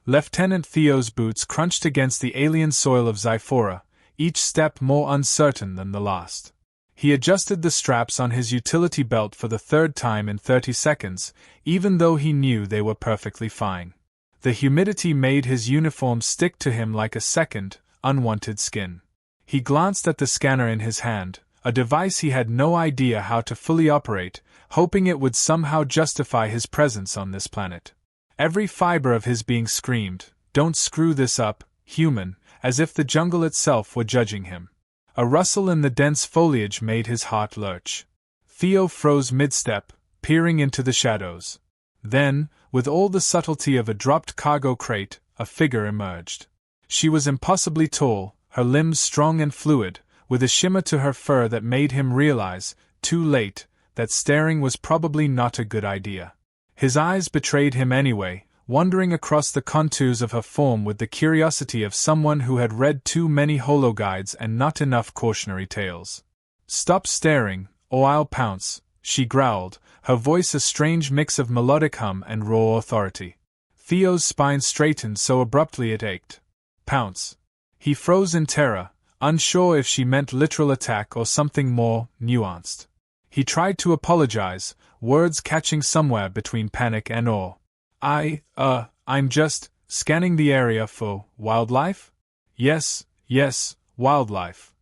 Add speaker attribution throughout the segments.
Speaker 1: Lieutenant Theo's boots crunched against the alien soil of Zyphora, each step more uncertain than the last. He adjusted the straps on his utility belt for the third time in 30 seconds, even though he knew they were perfectly fine. The humidity made his uniform stick to him like a second, unwanted skin. He glanced at the scanner in his hand, a device he had no idea how to fully operate, hoping it would somehow justify his presence on this planet. Every fiber of his being screamed, "Don't screw this up, human," as if the jungle itself were judging him. A rustle in the dense foliage made his heart lurch. Theo froze mid-step, peering into the shadows. Then, with all the subtlety of a dropped cargo crate, a figure emerged. She was impossibly tall, her limbs strong and fluid, with a shimmer to her fur that made him realize, too late, that staring was probably not a good idea. His eyes betrayed him anyway, wandering across the contours of her form with the curiosity of someone who had read too many hologuides and not enough cautionary tales. "Stop staring, or I'll pounce," she growled, her voice a strange mix of melodic hum and raw authority. Theo's spine straightened so abruptly it ached. "Pounce." He froze in terror, unsure if she meant literal attack or something more nuanced. He tried to apologize, words catching somewhere between panic and awe. I'm just scanning the area for wildlife?" Yes, wildlife."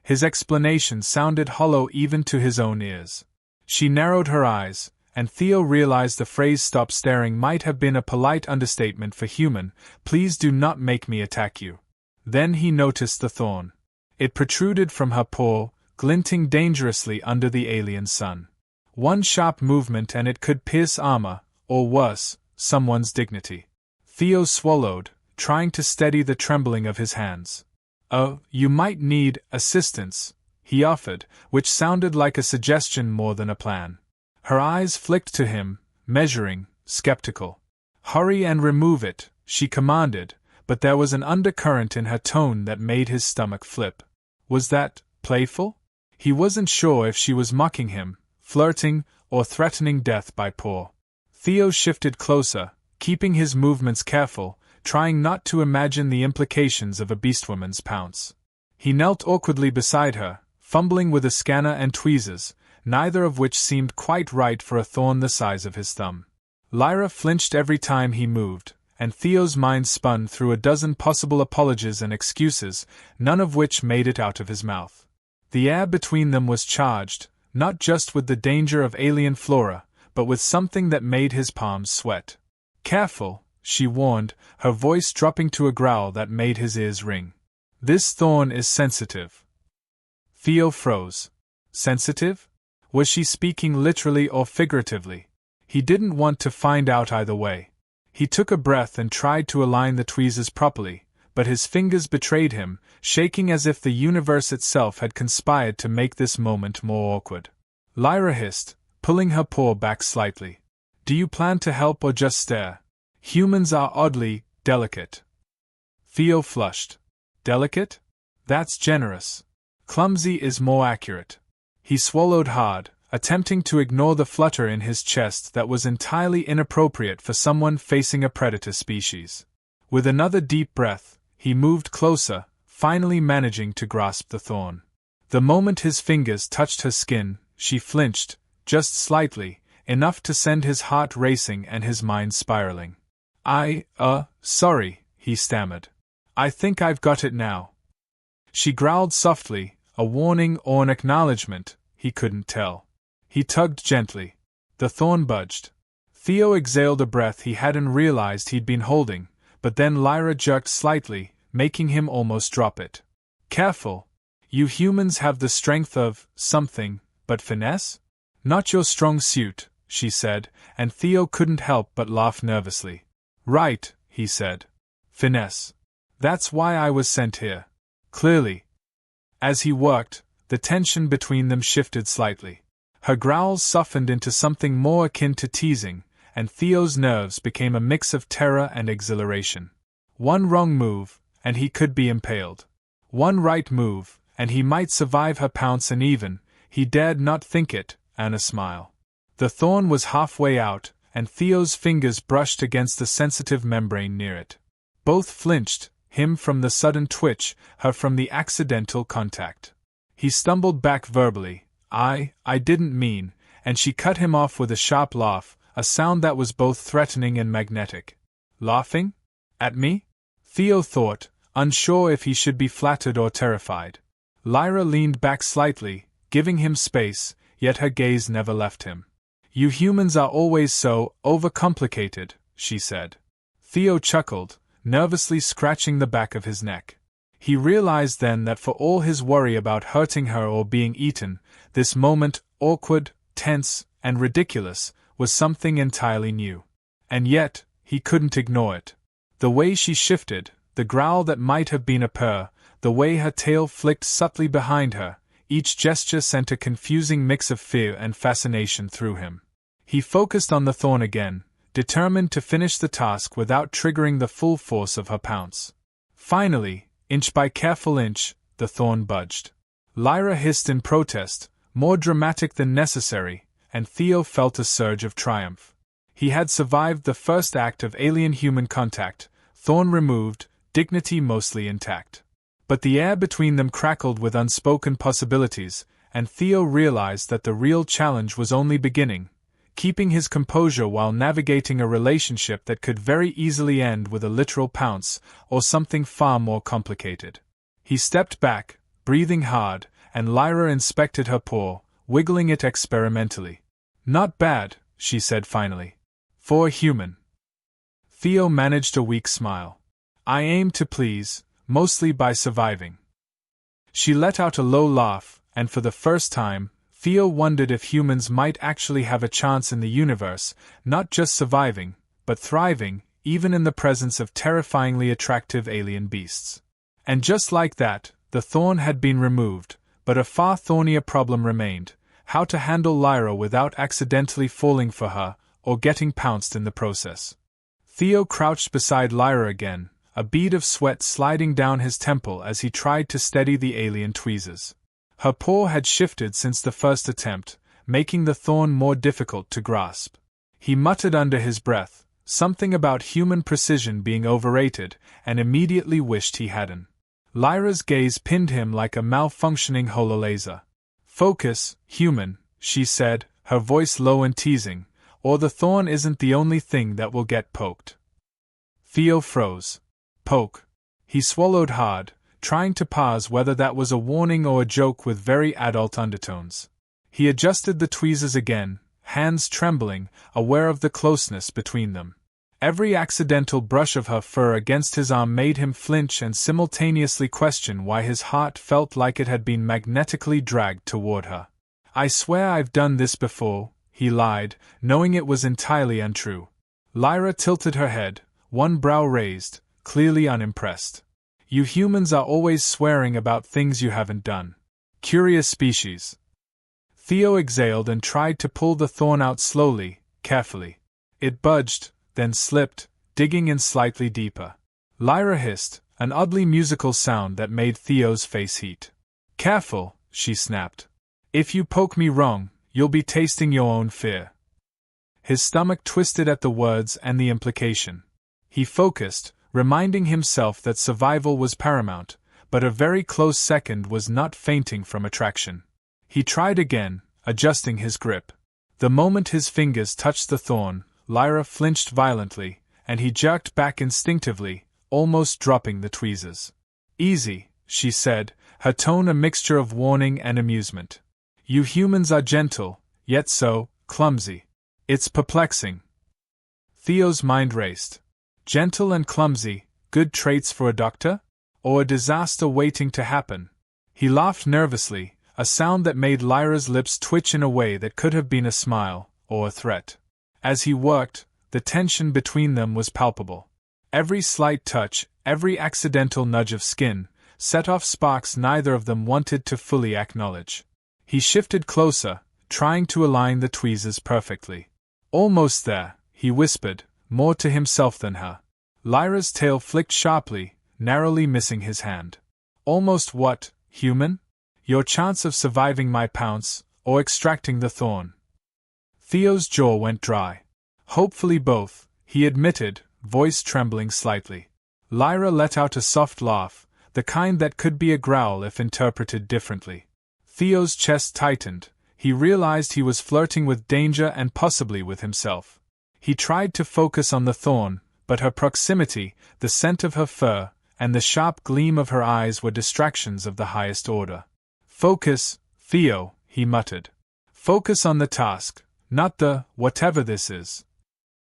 Speaker 1: His explanation sounded hollow even to his own ears. She narrowed her eyes, and Theo realized the phrase "stop staring" might have been a polite understatement for human. "Please do not make me attack you." Then he noticed the thorn. It protruded from her paw, glinting dangerously under the alien sun. One sharp movement and it could pierce armor, or worse, someone's dignity. Theo swallowed, trying to steady the trembling of his hands. "Oh, you might need assistance," he offered, which sounded like a suggestion more than a plan. Her eyes flicked to him, measuring, skeptical. "Hurry and remove it," she commanded, but there was an undercurrent in her tone that made his stomach flip. Was that playful? He wasn't sure if she was mocking him, flirting, or threatening death by paw. Theo shifted closer, keeping his movements careful, trying not to imagine the implications of a Beastwoman's pounce. He knelt awkwardly beside her, fumbling with a scanner and tweezers, neither of which seemed quite right for a thorn the size of his thumb. Lyra flinched every time he moved, and Theo's mind spun through a dozen possible apologies and excuses, none of which made it out of his mouth. The air between them was charged, not just with the danger of alien flora, but with something that made his palms sweat. "Careful," she warned, her voice dropping to a growl that made his ears ring. "This thorn is sensitive." Theo froze. Sensitive? Was she speaking literally or figuratively? He didn't want to find out either way. He took a breath and tried to align the tweezers properly, but his fingers betrayed him, shaking as if the universe itself had conspired to make this moment more awkward. Lyra hissed, pulling her paw back slightly. "Do you plan to help or just stare? Humans are oddly delicate." Theo flushed. "Delicate? That's generous. Clumsy is more accurate." He swallowed hard, attempting to ignore the flutter in his chest that was entirely inappropriate for someone facing a predator species. With another deep breath, he moved closer, finally managing to grasp the thorn. The moment his fingers touched her skin, she flinched, just slightly, enough to send his heart racing and his mind spiraling. Sorry," he stammered. "I think I've got it now." She growled softly, a warning or an acknowledgement, he couldn't tell. He tugged gently. The thorn budged. Theo exhaled a breath he hadn't realized he'd been holding, but then Lyra jerked slightly, making him almost drop it. "Careful. You humans have the strength of something, but finesse? Not your strong suit," she said, and Theo couldn't help but laugh nervously. "Right," he said. "Finesse. That's why I was sent here." Clearly. As he worked, the tension between them shifted slightly. Her growls softened into something more akin to teasing, and Theo's nerves became a mix of terror and exhilaration. One wrong move, and he could be impaled. One right move, and he might survive her pounce, and even, he dared not think it, and a smile. The thorn was halfway out, and Theo's fingers brushed against the sensitive membrane near it. Both flinched, him from the sudden twitch, her from the accidental contact. He stumbled back verbally, I didn't mean, and she cut him off with a sharp laugh, a sound that was both threatening and magnetic. Laughing? At me? Theo thought, unsure if he should be flattered or terrified. Lyra leaned back slightly, giving him space, yet her gaze never left him. You humans are always so overcomplicated, she said. Theo chuckled, nervously scratching the back of his neck. He realized then that for all his worry about hurting her or being eaten, this moment, awkward, tense, and ridiculous, was something entirely new. And yet, he couldn't ignore it. The way she shifted, the growl that might have been a purr, the way her tail flicked subtly behind her, each gesture sent a confusing mix of fear and fascination through him. He focused on the thorn again, determined to finish the task without triggering the full force of her pounce. Finally, inch by careful inch, the thorn budged. Lyra hissed in protest, more dramatic than necessary, and Theo felt a surge of triumph. He had survived the first act of alien-human contact, thorn removed, dignity mostly intact. But the air between them crackled with unspoken possibilities, and Theo realized that the real challenge was only beginning, keeping his composure while navigating a relationship that could very easily end with a literal pounce, or something far more complicated. He stepped back, breathing hard, and Lyra inspected her paw, wiggling it experimentally. Not bad, she said finally. For a human. Theo managed a weak smile. I aim to please, mostly by surviving. She let out a low laugh, and for the first time, Theo wondered if humans might actually have a chance in the universe, not just surviving, but thriving, even in the presence of terrifyingly attractive alien beasts. And just like that, the thorn had been removed, but a far thornier problem remained: how to handle Lyra without accidentally falling for her, or getting pounced in the process. Theo crouched beside Lyra again, a bead of sweat sliding down his temple as he tried to steady the alien tweezers. Her paw had shifted since the first attempt, making the thorn more difficult to grasp. He muttered under his breath, something about human precision being overrated, and immediately wished he hadn't. Lyra's gaze pinned him like a malfunctioning hololaser. Focus, human, she said, her voice low and teasing, or the thorn isn't the only thing that will get poked. Theo froze. Poke. He swallowed hard, trying to parse whether that was a warning or a joke with very adult undertones. He adjusted the tweezers again, hands trembling, aware of the closeness between them. Every accidental brush of her fur against his arm made him flinch and simultaneously question why his heart felt like it had been magnetically dragged toward her. I swear I've done this before, he lied, knowing it was entirely untrue. Lyra tilted her head, one brow raised, clearly unimpressed. You humans are always swearing about things you haven't done. Curious species. Theo exhaled and tried to pull the thorn out slowly, carefully. It budged, then slipped, digging in slightly deeper. Lyra hissed, an oddly musical sound that made Theo's face heat. Careful, she snapped. If you poke me wrong, you'll be tasting your own fear. His stomach twisted at the words and the implication. He focused, reminding himself that survival was paramount, but a very close second was not fainting from attraction. He tried again, adjusting his grip. The moment his fingers touched the thorn, Lyra flinched violently, and he jerked back instinctively, almost dropping the tweezers. Easy, she said, her tone a mixture of warning and amusement. You humans are gentle, yet so clumsy. It's perplexing. Theo's mind raced. Gentle and clumsy, good traits for a doctor? Or a disaster waiting to happen? He laughed nervously, a sound that made Lyra's lips twitch in a way that could have been a smile, or a threat. As he worked, the tension between them was palpable. Every slight touch, every accidental nudge of skin, set off sparks neither of them wanted to fully acknowledge. He shifted closer, trying to align the tweezers perfectly. Almost there, he whispered, more to himself than her. Lyra's tail flicked sharply, narrowly missing his hand. Almost what, human? Your chance of surviving my pounce, or extracting the thorn. Theo's jaw went dry. Hopefully both, he admitted, voice trembling slightly. Lyra let out a soft laugh, the kind that could be a growl if interpreted differently. Theo's chest tightened. He realized he was flirting with danger and possibly with himself. He tried to focus on the Thorn, but her proximity, the scent of her fur, and the sharp gleam of her eyes were distractions of the highest order. Focus, Theo, he muttered. Focus on the task, not the whatever this is.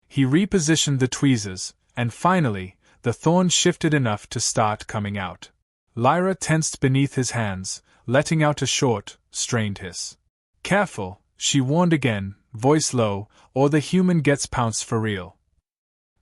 Speaker 1: He repositioned the tweezers, and finally, the Thorn shifted enough to start coming out. Lyra tensed beneath his hands, letting out a short, strained hiss. Careful, she warned again, voice low, or the human gets Pounce for real.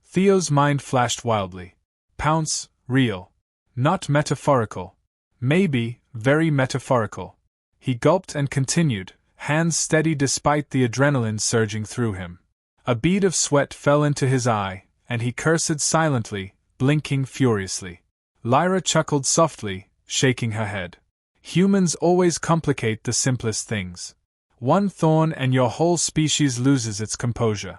Speaker 1: Theo's mind flashed wildly. Pounce, real. Not metaphorical. Maybe, very metaphorical. He gulped and continued, hands steady despite the adrenaline surging through him. A bead of sweat fell into his eye, and he cursed silently, blinking furiously. Lyra chuckled softly, shaking her head. Humans always complicate the simplest things. One thorn and your whole species loses its composure.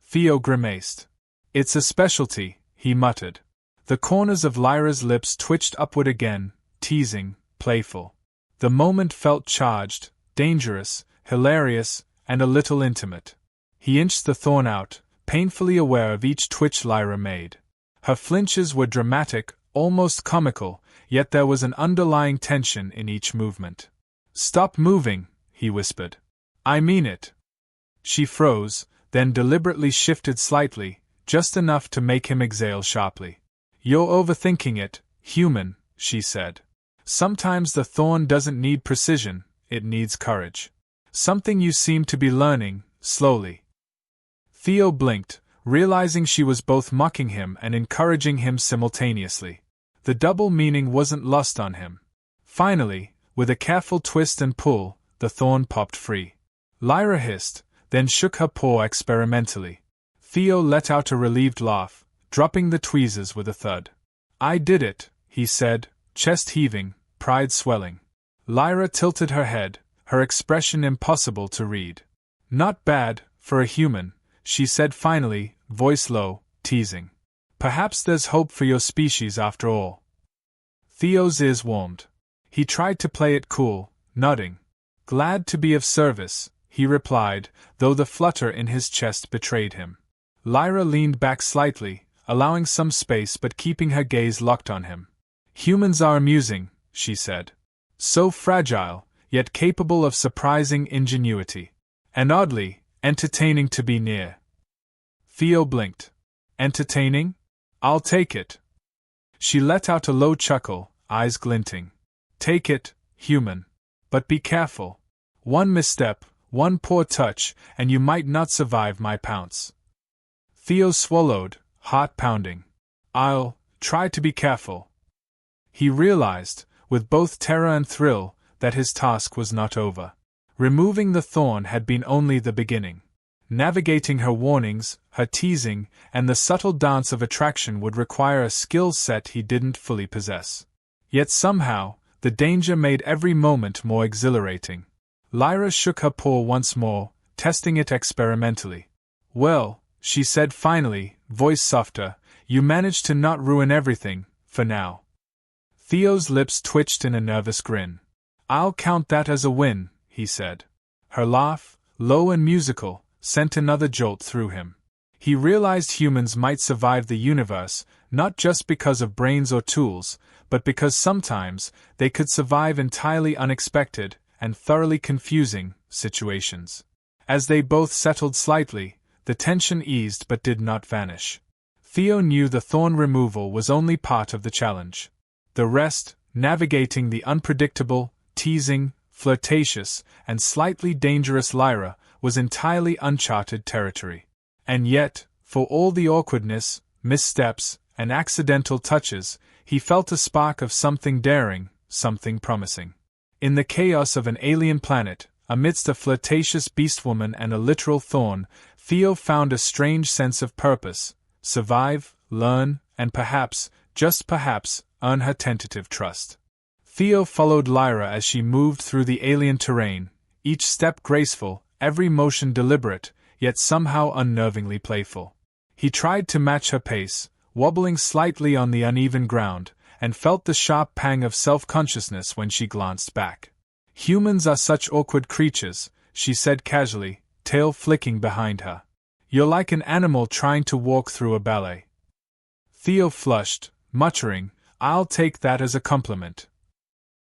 Speaker 1: Theo grimaced. It's a specialty, he muttered. The corners of Lyra's lips twitched upward again, teasing, playful. The moment felt charged, dangerous, hilarious, and a little intimate. He inched the thorn out, painfully aware of each twitch Lyra made. Her flinches were dramatic, almost comical, yet there was an underlying tension in each movement. Stop moving, he whispered. I mean it. She froze, then deliberately shifted slightly, just enough to make him exhale sharply. You're overthinking it, human, she said. Sometimes the thorn doesn't need precision, it needs courage. Something you seem to be learning, slowly. Theo blinked, realizing she was both mocking him and encouraging him simultaneously. The double meaning wasn't lost on him. Finally, with a careful twist and pull, the thorn popped free. Lyra hissed, then shook her paw experimentally. Theo let out a relieved laugh, dropping the tweezers with a thud. I did it, he said, chest heaving, pride swelling. Lyra tilted her head, her expression impossible to read. Not bad, for a human, she said finally, voice low, teasing. Perhaps there's hope for your species after all. Theo's ears warmed. He tried to play it cool, nodding. Glad to be of service, he replied, though the flutter in his chest betrayed him. Lyra leaned back slightly, allowing some space but keeping her gaze locked on him. Humans are amusing, she said. So fragile, yet capable of surprising ingenuity. And oddly, entertaining to be near. Theo blinked. Entertaining? I'll take it. She let out a low chuckle, eyes glinting. Take it, human. But be careful. One misstep, one poor touch, and you might not survive my pounce. Theo swallowed, heart pounding. I'll try to be careful. He realized, with both terror and thrill, that his task was not over. Removing the thorn had been only the beginning. Navigating her warnings, her teasing, and the subtle dance of attraction would require a skill set he didn't fully possess. Yet somehow, the danger made every moment more exhilarating. Lyra shook her paw once more, testing it experimentally. Well, she said finally, voice softer, you managed to not ruin everything, for now. Theo's lips twitched in a nervous grin. I'll count that as a win, he said. Her laugh, low and musical, sent another jolt through him. He realized humans might survive the universe, not just because of brains or tools, but because sometimes they could survive entirely unexpected and thoroughly confusing situations. As they both settled slightly, the tension eased but did not vanish. Theo knew the thorn removal was only part of the challenge. The rest, navigating the unpredictable, teasing, flirtatious, and slightly dangerous Lyra, was entirely uncharted territory. And yet, for all the awkwardness, missteps, and accidental touches, he felt a spark of something daring, something promising. In the chaos of an alien planet, amidst a flirtatious Beastwoman and a literal thorn, Theo found a strange sense of purpose: survive, learn, and perhaps, just perhaps, earn her tentative trust. Theo followed Lyra as she moved through the alien terrain, each step graceful, every motion deliberate, yet somehow unnervingly playful. He tried to match her pace, wobbling slightly on the uneven ground, and felt the sharp pang of self-consciousness when she glanced back. "Humans are such awkward creatures," she said casually, tail flicking behind her. "You're like an animal trying to walk through a ballet." Theo flushed, muttering, "I'll take that as a compliment."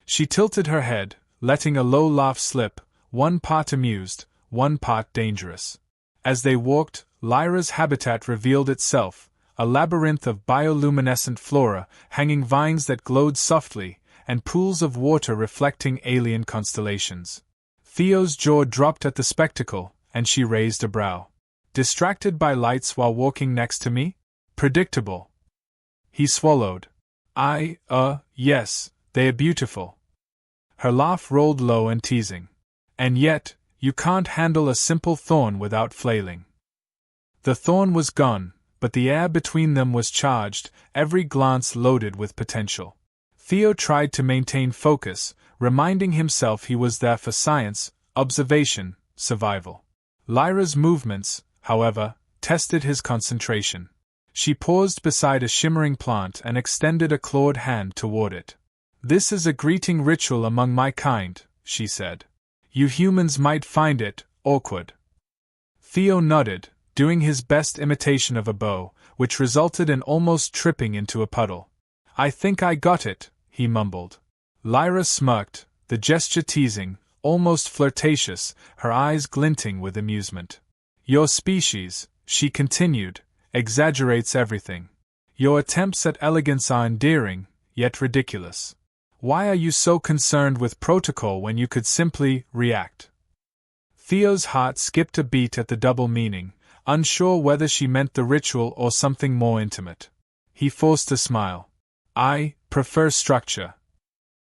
Speaker 1: She tilted her head, letting a low laugh slip, one part amused, one part dangerous. As they walked, Lyra's habitat revealed itself, a labyrinth of bioluminescent flora, hanging vines that glowed softly, and pools of water reflecting alien constellations. Theo's jaw dropped at the spectacle, and she raised a brow. "Distracted by lights while walking next to me? Predictable." He swallowed. Yes, they're beautiful." Her laugh rolled low and teasing. "And yet, you can't handle a simple thorn without flailing." The thorn was gone, but the air between them was charged, every glance loaded with potential. Theo tried to maintain focus, reminding himself he was there for science, observation, survival. Lyra's movements, however, tested his concentration. She paused beside a shimmering plant and extended a clawed hand toward it. "This is a greeting ritual among my kind," she said. "You humans might find it awkward." Theo nodded, doing his best imitation of a bow, which resulted in almost tripping into a puddle. "I think I got it," he mumbled. Lyra smirked, the gesture teasing, almost flirtatious, her eyes glinting with amusement. "Your species," she continued, "exaggerates everything. Your attempts at elegance are endearing, yet ridiculous. Why are you so concerned with protocol when you could simply react?" Theo's heart skipped a beat at the double meaning, unsure whether she meant the ritual or something more intimate. He forced a smile. "I prefer structure."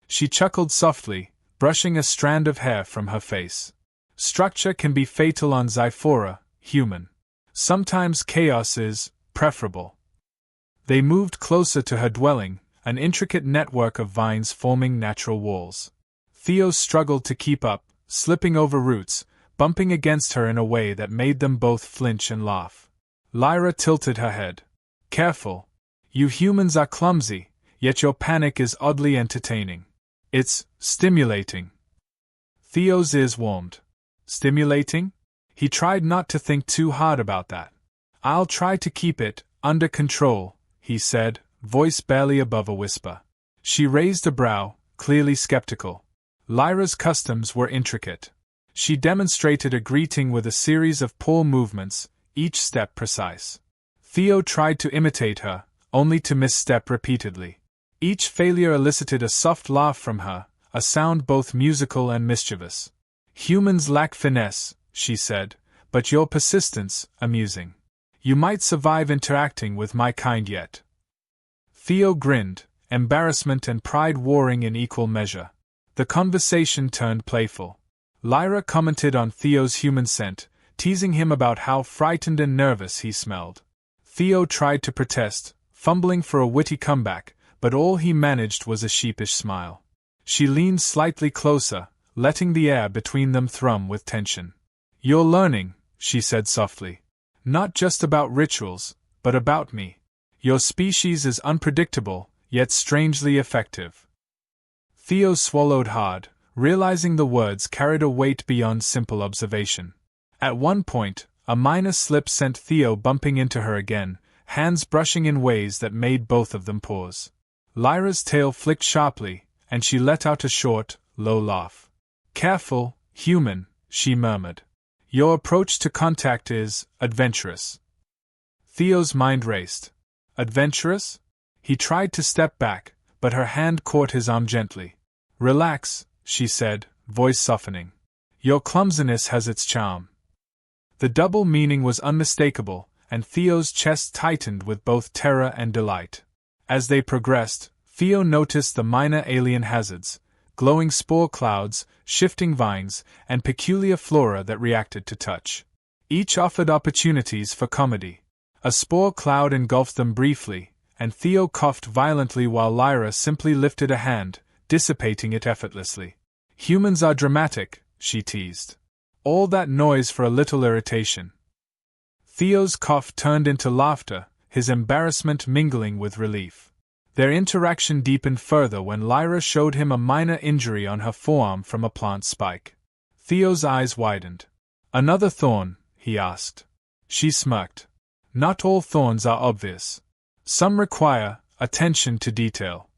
Speaker 1: She chuckled softly, brushing a strand of hair from her face. "Structure can be fatal on Zyphora, human. Sometimes chaos is preferable." They moved closer to her dwelling, an intricate network of vines forming natural walls. Theo struggled to keep up, slipping over roots, bumping against her in a way that made them both flinch and laugh. Lyra tilted her head. "Careful. You humans are clumsy, yet your panic is oddly entertaining. It's stimulating." Theo's ears warmed. Stimulating? He tried not to think too hard about that. "I'll try to keep it under control," he said, voice barely above a whisper. She raised a brow, clearly skeptical. Lyra's customs were intricate. She demonstrated a greeting with a series of paw movements, each step precise. Theo tried to imitate her, only to misstep repeatedly. Each failure elicited a soft laugh from her, a sound both musical and mischievous. "Humans lack finesse," she said, "but your persistence, amusing. You might survive interacting with my kind yet." Theo grinned, embarrassment and pride warring in equal measure. The conversation turned playful. Lyra commented on Theo's human scent, teasing him about how frightened and nervous he smelled. Theo tried to protest, fumbling for a witty comeback, but all he managed was a sheepish smile. She leaned slightly closer, letting the air between them thrum with tension. "You're learning," she said softly. "Not just about rituals, but about me. Your species is unpredictable, yet strangely effective." Theo swallowed hard, realizing the words carried a weight beyond simple observation. At one point, a minor slip sent Theo bumping into her again, hands brushing in ways that made both of them pause. Lyra's tail flicked sharply, and she let out a short, low laugh. "Careful, human," she murmured. "Your approach to contact is adventurous." Theo's mind raced. Adventurous? He tried to step back, but her hand caught his arm gently. "Relax," she said, voice softening. "Your clumsiness has its charm." The double meaning was unmistakable, and Theo's chest tightened with both terror and delight. As they progressed, Theo noticed the minor alien hazards, glowing spore clouds, shifting vines, and peculiar flora that reacted to touch. Each offered opportunities for comedy. A spore cloud engulfed them briefly, and Theo coughed violently while Lyra simply lifted a hand, dissipating it effortlessly. "Humans are dramatic," she teased. "All that noise for a little irritation." Theo's cough turned into laughter, his embarrassment mingling with relief. Their interaction deepened further when Lyra showed him a minor injury on her forearm from a plant spike. Theo's eyes widened. "Another thorn?" he asked. She smirked. "Not all thorns are obvious. Some require attention to detail."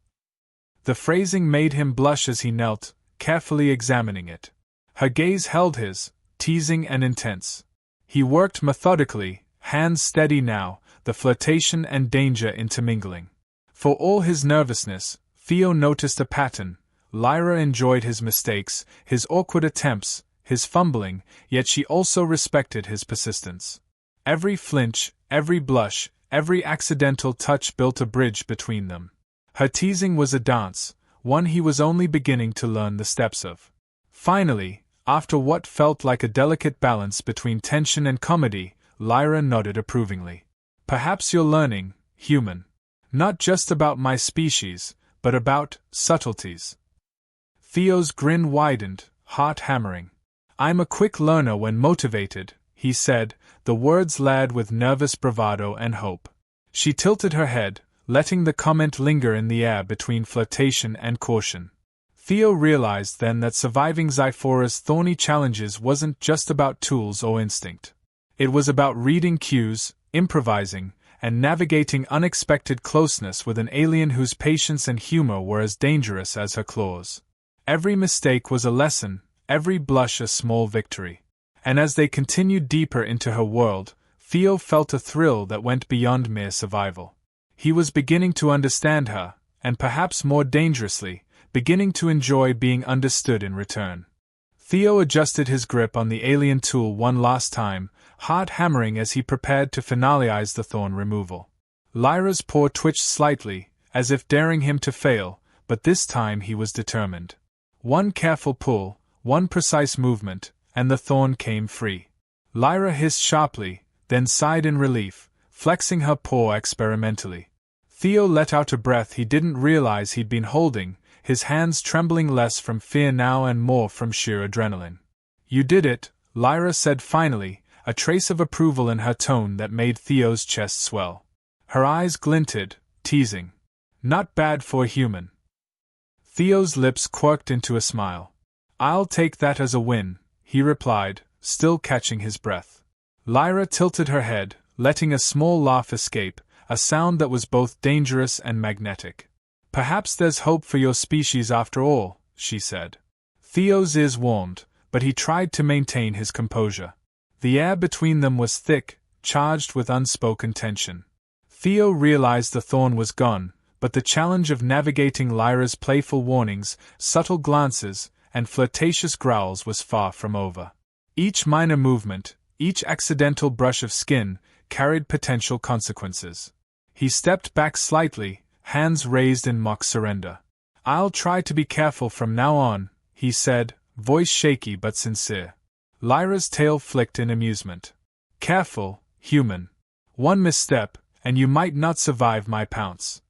Speaker 1: The phrasing made him blush as he knelt, carefully examining it. Her gaze held his, teasing and intense. He worked methodically, hands steady now, the flirtation and danger intermingling. For all his nervousness, Theo noticed a pattern. Lyra enjoyed his mistakes, his awkward attempts, his fumbling, yet she also respected his persistence. Every flinch, every blush, every accidental touch built a bridge between them. Her teasing was a dance, one he was only beginning to learn the steps of. Finally, after what felt like a delicate balance between tension and comedy, Lyra nodded approvingly. "Perhaps you're learning, human. Not just about my species, but about subtleties." Theo's grin widened, heart hammering. "I'm a quick learner when motivated," he said, the words layered with nervous bravado and hope. She tilted her head, letting the comment linger in the air between flirtation and caution. Theo realized then that surviving Zyphora's thorny challenges wasn't just about tools or instinct. It was about reading cues, improvising, and navigating unexpected closeness with an alien whose patience and humor were as dangerous as her claws. Every mistake was a lesson, every blush a small victory. And as they continued deeper into her world, Theo felt a thrill that went beyond mere survival. He was beginning to understand her, and perhaps more dangerously, beginning to enjoy being understood in return. Theo adjusted his grip on the alien tool one last time, heart hammering as he prepared to finalize the thorn removal. Lyra's paw twitched slightly, as if daring him to fail, but this time he was determined. One careful pull, one precise movement, and the thorn came free. Lyra hissed sharply, then sighed in relief, flexing her paw experimentally. Theo let out a breath he didn't realize he'd been holding, his hands trembling less from fear now and more from sheer adrenaline. "You did it," Lyra said finally, a trace of approval in her tone that made Theo's chest swell. Her eyes glinted, teasing. "Not bad for a human." Theo's lips quirked into a smile. "I'll take that as a win," he replied, still catching his breath. Lyra tilted her head, letting a small laugh escape, a sound that was both dangerous and magnetic. "Perhaps there's hope for your species after all," she said. Theo's ears warmed, but he tried to maintain his composure. The air between them was thick, charged with unspoken tension. Theo realized the thorn was gone, but the challenge of navigating Lyra's playful warnings, subtle glances, and flirtatious growls was far from over. Each minor movement, each accidental brush of skin, carried potential consequences. He stepped back slightly, hands raised in mock surrender. "I'll try to be careful from now on," he said, voice shaky but sincere. Lyra's tail flicked in amusement. "Careful, human. One misstep, and you might not survive my pounce."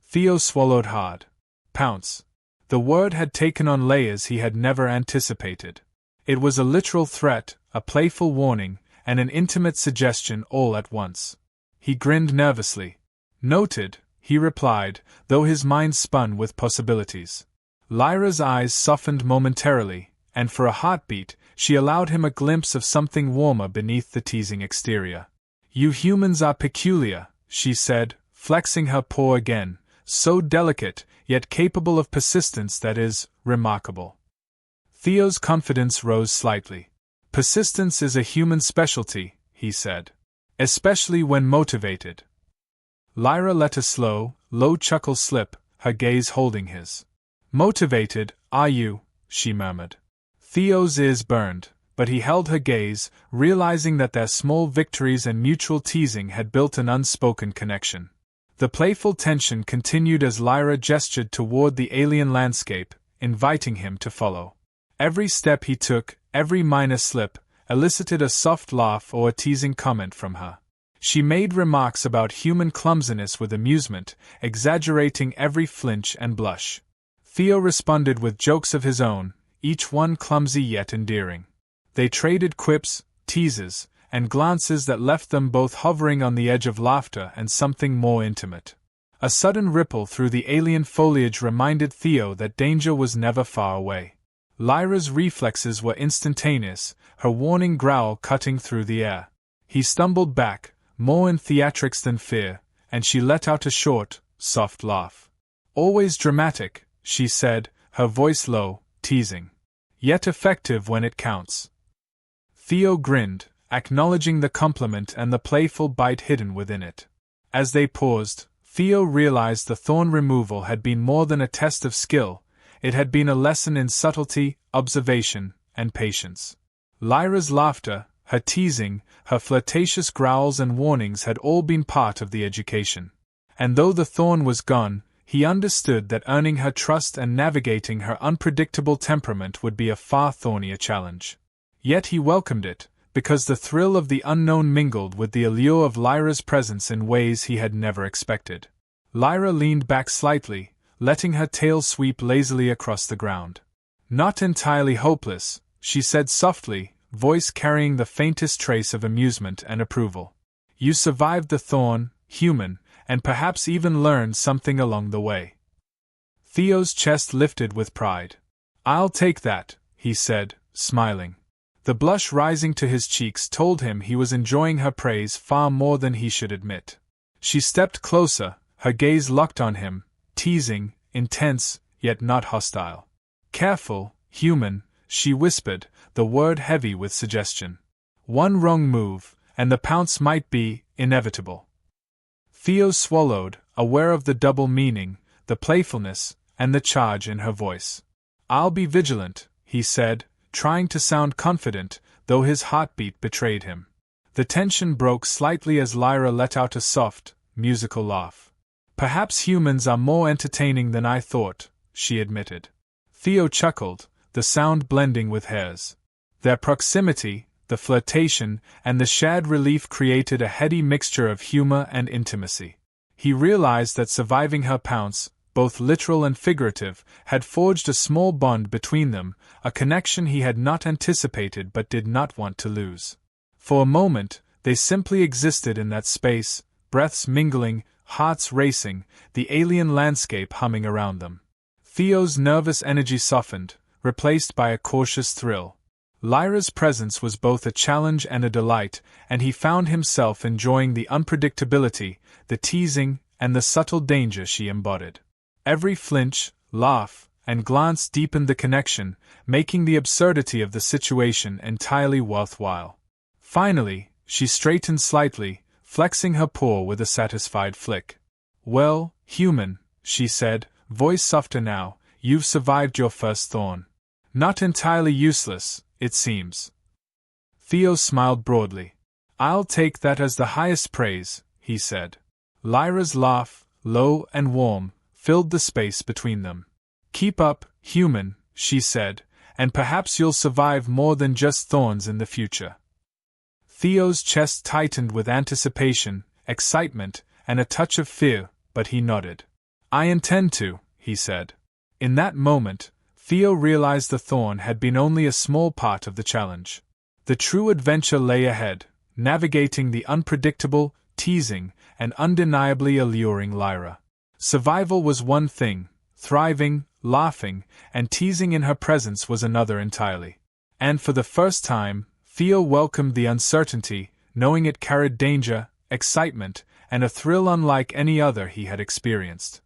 Speaker 1: Theo swallowed hard. Pounce. The word had taken on layers he had never anticipated. It was a literal threat, a playful warning, and an intimate suggestion all at once. He grinned nervously. "Noted," he replied, though his mind spun with possibilities. Lyra's eyes softened momentarily, and for a heartbeat, she allowed him a glimpse of something warmer beneath the teasing exterior. "You humans are peculiar," she said, flexing her paw again, "so delicate, yet capable of persistence that is remarkable." Theo's confidence rose slightly. "Persistence is a human specialty," he said. "Especially when motivated." Lyra let a slow, low chuckle slip, her gaze holding his. "Motivated, are you?" she murmured. Theo's ears burned, but he held her gaze, realizing that their small victories and mutual teasing had built an unspoken connection. The playful tension continued as Lyra gestured toward the alien landscape, inviting him to follow. Every step he took, every minor slip, elicited a soft laugh or a teasing comment from her. She made remarks about human clumsiness with amusement, exaggerating every flinch and blush. Theo responded with jokes of his own, each one clumsy yet endearing. They traded quips, teases, and glances that left them both hovering on the edge of laughter and something more intimate. A sudden ripple through the alien foliage reminded Theo that danger was never far away. Lyra's reflexes were instantaneous, her warning growl cutting through the air. He stumbled back, more in theatrics than fear, and she let out a short, soft laugh. "Always dramatic," she said, her voice low, teasing. "Yet effective when it counts." Theo grinned, acknowledging the compliment and the playful bite hidden within it. As they paused, Theo realized the thorn removal had been more than a test of skill, it had been a lesson in subtlety, observation, and patience. Lyra's laughter, her teasing, her flirtatious growls and warnings had all been part of the education. And though the thorn was gone, he understood that earning her trust and navigating her unpredictable temperament would be a far thornier challenge. Yet he welcomed it, because the thrill of the unknown mingled with the allure of Lyra's presence in ways he had never expected. Lyra leaned back slightly, letting her tail sweep lazily across the ground. "Not entirely hopeless," she said softly, voice carrying the faintest trace of amusement and approval. "You survived the thorn, human, and perhaps even learned something along the way." Theo's chest lifted with pride. "I'll take that," he said, smiling. The blush rising to his cheeks told him he was enjoying her praise far more than he should admit. She stepped closer, her gaze locked on him, teasing, intense, yet not hostile. "Careful, human," she whispered, the word heavy with suggestion. "One wrong move, and the pounce might be inevitable." Theo swallowed, aware of the double meaning, the playfulness, and the charge in her voice. "I'll be vigilant," he said, trying to sound confident, though his heartbeat betrayed him. The tension broke slightly as Lyra let out a soft, musical laugh. "Perhaps humans are more entertaining than I thought," she admitted. Theo chuckled, the sound blending with hers. Their proximity, the flirtation, and the shared relief created a heady mixture of humor and intimacy. He realized that surviving her pounce, both literal and figurative, had forged a small bond between them, a connection he had not anticipated but did not want to lose. For a moment, they simply existed in that space, breaths mingling, hearts racing, the alien landscape humming around them. Theo's nervous energy softened, replaced by a cautious thrill. Lyra's presence was both a challenge and a delight, and he found himself enjoying the unpredictability, the teasing, and the subtle danger she embodied. Every flinch, laugh, and glance deepened the connection, making the absurdity of the situation entirely worthwhile. Finally, she straightened slightly, flexing her paw with a satisfied flick. "Well, human," she said, voice softer now, "you've survived your first thorn. Not entirely useless, it seems." Theo smiled broadly. "I'll take that as the highest praise," he said. Lyra's laugh, low and warm, filled the space between them. "Keep up, human," she said, "and perhaps you'll survive more than just thorns in the future." Theo's chest tightened with anticipation, excitement, and a touch of fear, but he nodded. "I intend to," he said. In that moment, Theo realized the thorn had been only a small part of the challenge. The true adventure lay ahead, navigating the unpredictable, teasing, and undeniably alluring Lyra. Survival was one thing, thriving, laughing, and teasing in her presence was another entirely. And for the first time, Theo welcomed the uncertainty, knowing it carried danger, excitement, and a thrill unlike any other he had experienced.